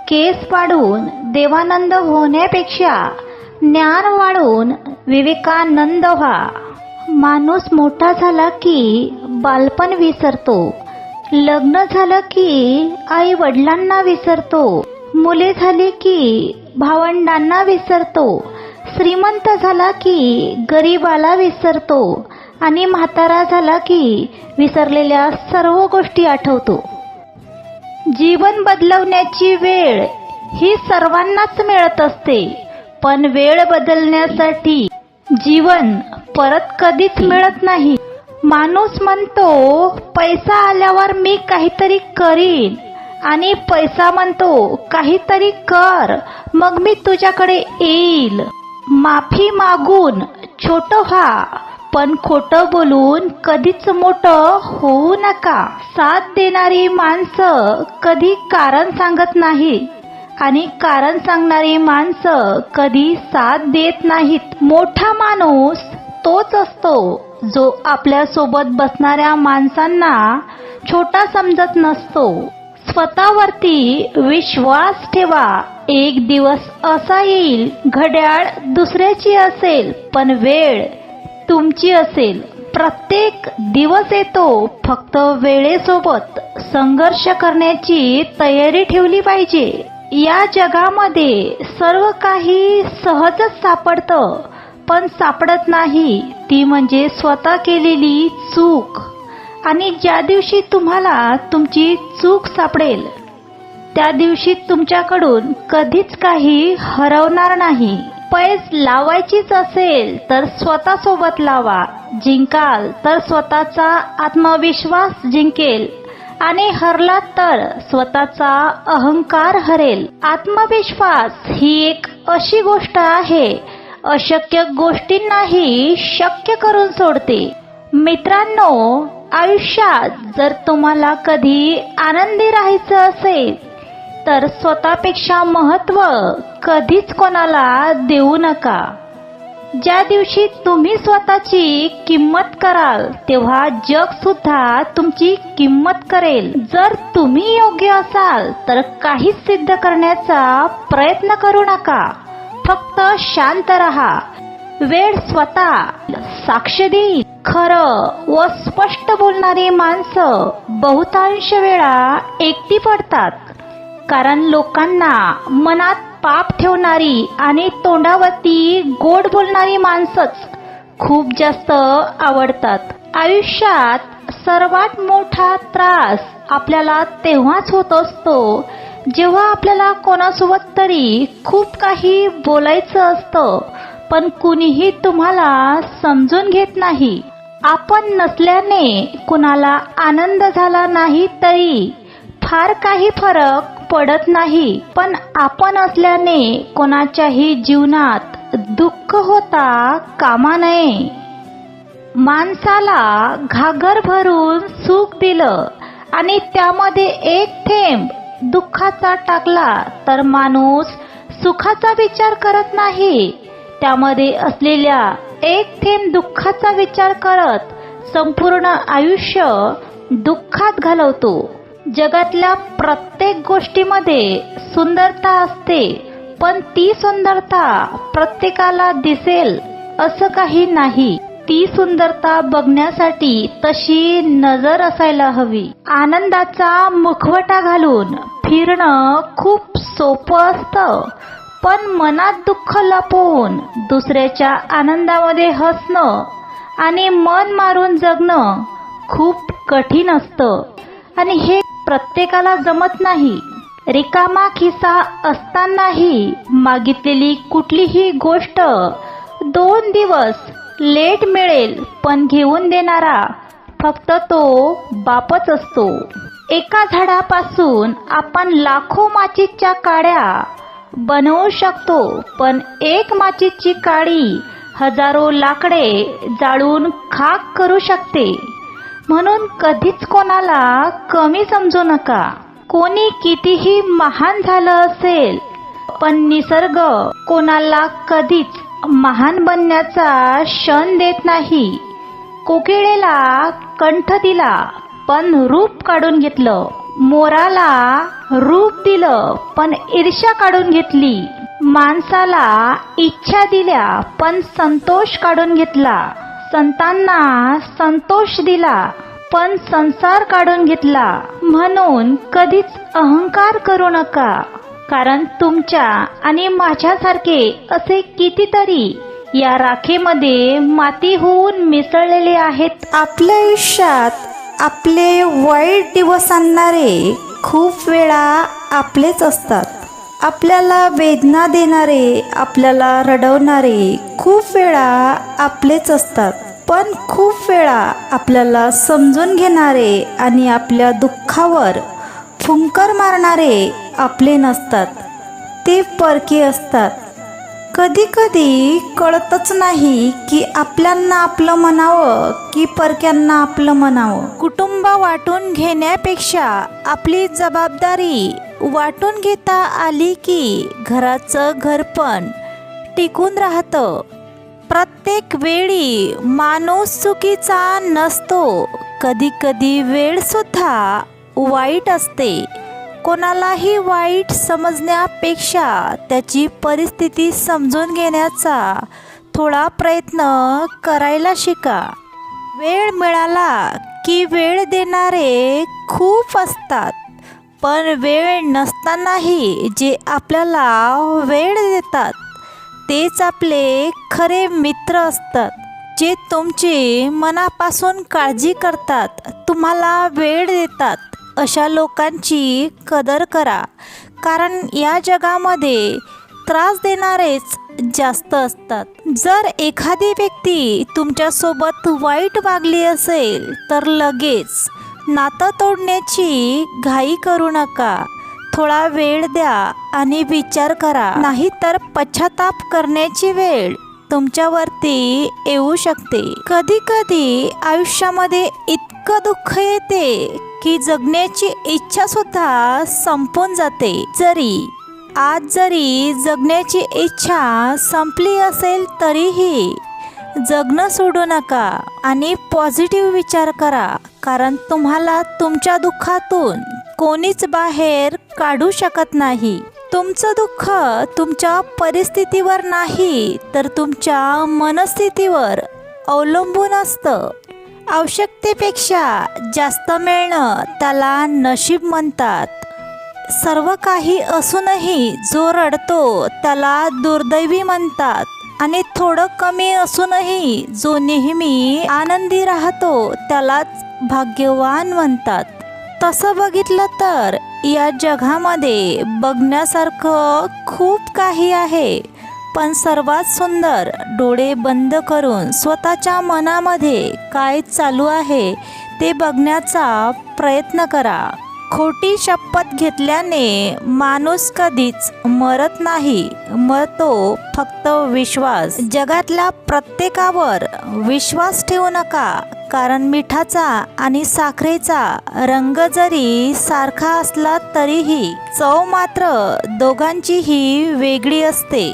केस पाडून देवानंद होण्यापेक्षा ज्ञान वाढून विवेकानंद व्हा. माणूस मोठा झाला की बालपण विसरतो, लग्न झालं की आई वडिलांना विसरतो, मुले झाली की भावंडांना विसरतो, श्रीमंत झाला की गरिबाला विसरतो आणि म्हातारा झाला की विसरलेल्या सर्व गोष्टी आठवतो. जीवन बदलवण्याची वेळ ही सर्वांनाच मिळत असते, पण वेळ बदलण्यासाठी जीवन परत कधीच मिळत नाही. माणूस म्हणतो पैसा आल्यावर मी काहीतरी करीन आणि पैसा म्हणतो काहीतरी कर मग मी तुझ्याकडे येईल. माफी मागून छोटं व्हा, पण खोटं बोलून कधीच मोठं होऊ नका. साथ देणारी माणसं कधी कारण सांगत नाही आणि कारण सांगणारी माणसं कधी साथ देत नाहीत. मोठा माणूस तोच असतो जो आपल्या सोबत बसणाऱ्या माणसांना छोटा समजत नसतो. स्वतःवरती विश्वास ठेवा. एक दिवस असा येईल घड्याळ दुसऱ्याची असेल पण वेळ तुमची असेल. प्रत्येक दिवस येतो, फक्त वेळेसोबत संघर्ष करण्याची तयारी ठेवली पाहिजे. या जगामध्ये सर्व काही सहजच सापडतं, पण सापडत नाही ती म्हणजे स्वतः केलेली चूक. आणि ज्या दिवशी तुम्हाला तुमची चूक सापडेल त्या दिवशी तुमच्याकडून कधीच काही हरवणार नाही. पैज लावायचीच असेल तर स्वतःसोबत लावा. जिंकाल तर स्वतःचा आत्मविश्वास जिंकेल आणि हरला तर स्वतःचा अहंकार हरेल. आत्मविश्वास ही एक अशी गोष्ट आहे, अशक्य गोष्टींनाही शक्य करून सोडते. मित्रांनो, आयुष्यात जर तुम्हाला कधी आनंदी राहायचं असेल तर स्वतःपेक्षा महत्त्व कधीच कोणाला देऊ नका. ज्या दिवशी तुम्ही स्वतःची किंमत कराल तेव्हा जग सुद्धा तुमची किंमत करेल. जर तुम्ही योग्य असाल तर काहीच सिद्ध करण्याचा प्रयत्न करू नका, फक्त शांत रहा. वेळ स्वतः साक्ष देईल. खरं व स्पष्ट बोलणारी माणसं बहुतांश वेळा एकटी पडतात, कारण लोकांना मनात पाप ठेवणारी आणि तोंडावरती गोड बोलणारी माणसंच खूप जास्त आवडतात. आयुष्यात सर्वात मोठा त्रास आपल्याला तेव्हाच होत असतो जेव्हा आपल्याला कोणासोबत तरी खूप काही बोलायचं असतं, पण कुणीही तुम्हाला समजून घेत नाही. आपण नसल्याने कुणाला आनंद झाला नाही तरी फार काही फरक पडत नाही, पण आपण असल्याने कोणाच्याही जीवनात दुःख होता कामा नये. माणसाला घागर भरून सुख दिलं आणि त्यामध्ये एक थेंब दुःखाचा टाकला तर माणूस सुखाचा विचार करत नाही, त्यामध्ये असलेल्या एक थेंब दुःखाचा विचार करत संपूर्ण आयुष्य दुःखात घालवतो. जगातल्या प्रत्येक गोष्टीमध्ये सुंदरता असते, पण ती सुंदरता प्रत्येकाला दिसेल असं काही नाही. ती सुंदरता बघण्यासाठी तशी नजर असायला हवी. आनंदाचा मुखवटा घालून फिरणं खूप सोपं असतं, पण मनात दुःख लपवून दुसऱ्याच्या आनंदामध्ये हसणं आणि मन मारून जगणं खूप कठीण असतं आणि हे प्रत्येकाला जमत नाही. रिकामा खिसा असतानाही मागितलेली कुठलीही गोष्ट 2 दिवस लेट मिळेल, पण घेऊन देणारा फक्त तो बापच असतो. एका झाडापासून आपण लाखो माचीच्या काड्या बनवू शकतो, पण एक माचीची काडी हजारो लाकडे जाळून खाक करू शकते. म्हणून कधीच कोणाला कमी समजू नका. कोणी कितीही महान झालं असेल, पण निसर्ग कोणाला कधीच महान बनण्याचा क्षण देत नाही. कोकिळेला कंठ दिला पण रूप काढून घेतलं. मोराला रूप दिलं पण ईर्ष्या काढून घेतली. माणसाला इच्छा दिल्या पण संतोष काढून घेतला. संतांना संतोष दिला पण संसार काढून घेतला. म्हणून कधीच अहंकार करू नका, कारण तुमच्या आणि माझ्यासारखे असे कितीतरी या राखेमध्ये माती होऊन मिसळलेले आहेत. आपल्या आयुष्यात आपले वाईट दिवस आणणारे खूप वेळा आपलेच असतात. आपल्याला वेदना देणारे, आपल्याला रडवणारे खूप वेळा आपलेच असतात. पण खूप वेळा आपल्याला समजून घेणारे आणि आपल्या दुःखावर फुंकर मारणारे आपले नसतात, ते परके असतात. कधी कधी कळतच नाही की आपल्यांना आपलं म्हणावं की परक्यांना आपलं म्हणावं. कुटुंब वाटून घेण्यापेक्षा आपली जबाबदारी वाटून घेता आली की घराचं घरपण टिकून राहतं. प्रत्येक वेळी माणूस चुकीचा नसतो. कधी कधी वेळसुद्धा वाईट असते. कोणालाही वाईट समजण्यापेक्षा त्याची परिस्थिती समजून घेण्याचा थोडा प्रयत्न करायला शिका. वेळ मिळाला की वेळ देणारे खूप असतात, पण वेळ नसतानाही जे आपल्याला वेळ देतात तेच आपले खरे मित्र असतात. जे तुमची मनापासून काळजी करतात, तुम्हाला वेळ देतात, अशा लोकांची कदर करा. कारण या जगामध्ये त्रास देणारेच जास्त असतात. जर एखादी व्यक्ती तुमच्यासोबत वाईट वागली असेल तर लगेच नातं तोडण्याची घाई करू नका. थोडा वेळ द्या आणि विचार करा, नाहीतर पश्चाताप करण्याची वेळ तुमच्यावरती येऊ शकते. कधी कधी आयुष्यामध्ये इतकं दुःख येते की जगण्याची इच्छा सुद्धा संपून जाते. जरी जगण्याची इच्छा संपली असेल तरीही जगणं सोडू नका आणि पॉझिटिव्ह विचार करा. कारण तुम्हाला तुमच्या दुःखातून कोणीच बाहेर काढू शकत नाही. तुमचं दुःख तुमच्या परिस्थितीवर नाही तर तुमच्या मनस्थितीवर अवलंबून असतं. आवश्यकतेपेक्षा जास्त मिळणं त्याला नशीब म्हणतात. सर्व काही असूनही जो रडतो त्याला दुर्दैवी म्हणतात आणि थोडं कमी असूनही जो नेहमी आनंदी राहतो त्यालाच भाग्यवान म्हणतात. तसं बघितलं तर या जगामध्ये बघण्यासारखं खूप काही आहे, पण सर्वात सुंदर डोळे बंद करून स्वतःच्या मनामध्ये काय चालू आहे ते बघण्याचा प्रयत्न करा. खोटी शपथ घेतल्याने माणूस कधीच मरत नाही, मरतो फक्त विश्वास. जगातल्या प्रत्येकावर विश्वास ठेवू नका, कारण मिठाचा आणि साखरेचा रंग जरी सारखा असला तरीही चव मात्र दोघांचीही वेगळी असते.